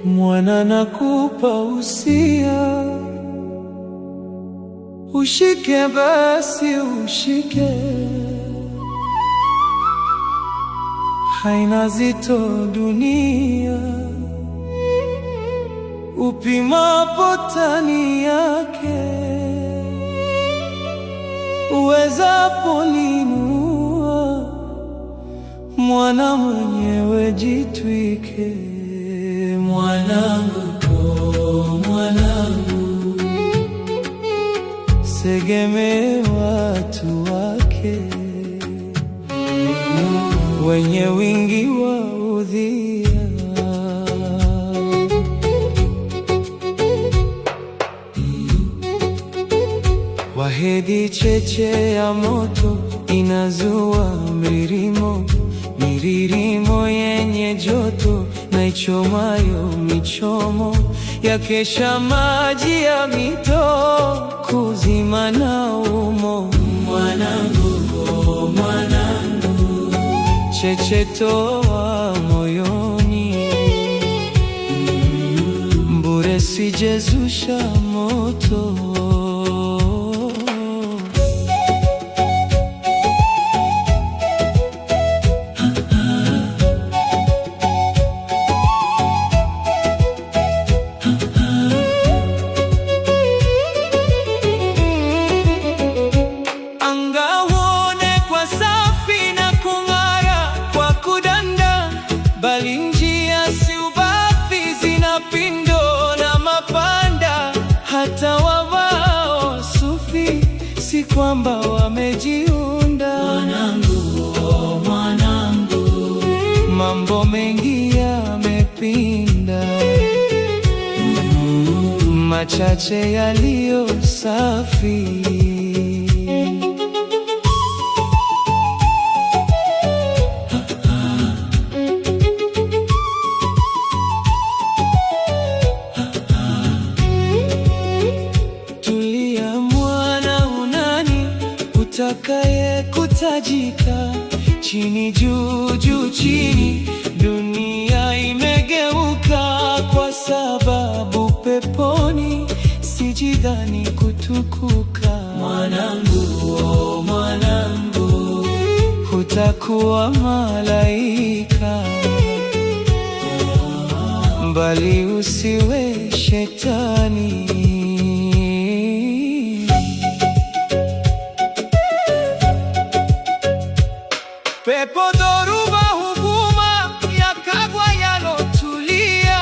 Mwana nakupa usia, ushike basi ushike, haina zito dunia, upimapo tani yake, uwezapo linua, mwana mwenyewe jitwike. Mwanangu, oh mwanangu, segemee watu wake wenye wingi wa udhia. Wahedi cheche ya moto inazua miririmo, miririmo yenye joto na ichomayo michomo, yakesha maji ya mito kuzima na umo. Mwanangu, oh mwanangu, cheche toa moyoni, mbure sijezusha moto. Bali njia si ubafi, zina pindo na mapanda. Hata wavao sufi, si kwamba wamejiunda. Mwanangu, oh mwanangu, mambo mengi yamepinda, machache yaliyo safi. Utakaye kutajika chini juu juu chini, dunia imegeuka kwa sababu peponi sijidhani kutukuka. Mwanangu, oh mwanangu, hutakuwa malaika, bali usiwe shetani. Pepo dhoruba huvuma, yakagwa yalotulia,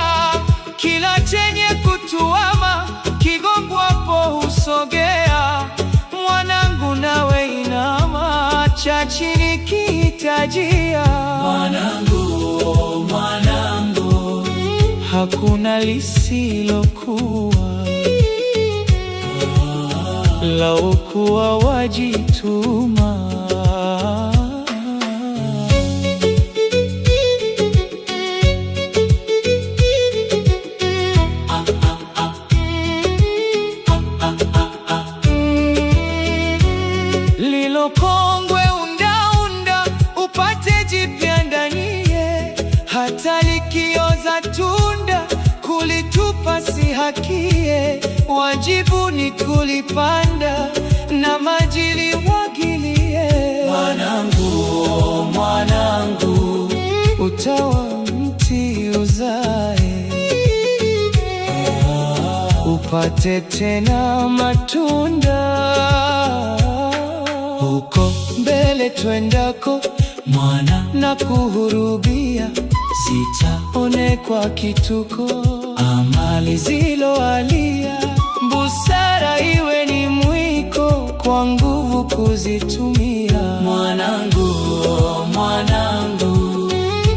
kila chenye kutuama kigongwapo husogea. Mwanangu nawe inama, cha chini kihitajia. Mwanangu, oh mwanangu, hakuna lisilokuwa, lau kuwa wajituma. Kongwe unda upate jipya ndaniye, hata likioza tunda kulitupa si hakie. Wajibu ni kulipanda na maji liwagilie. Mwanangu, oh mwanangu, utawa mti uzae, upate tena matunda. Huko mbele twendako mwana, na kuhurubia zitaone kwa kituko, amali ziloalia. Busara iwe ni mwiko, kwa nguvu kuzitumia. Mwanangu, oh mwanangu,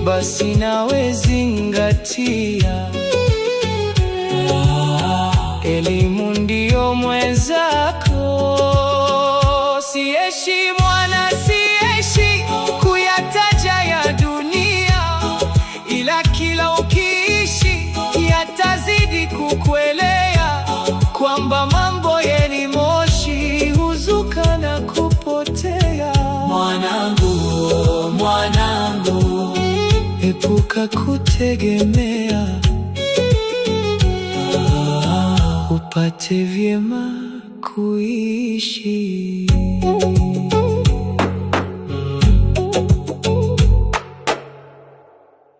basi nawe zingatia, elimu ndio mwenzako. Sieshi mwana, sieshi kuyataja ya dunia, ila kila ukiishi yatazidi kukuelea, kwamba mambo yeni moshi huzuka na kupotea. Mwanangu, mwanangu, epuka kutegemea apate vyema kuishi.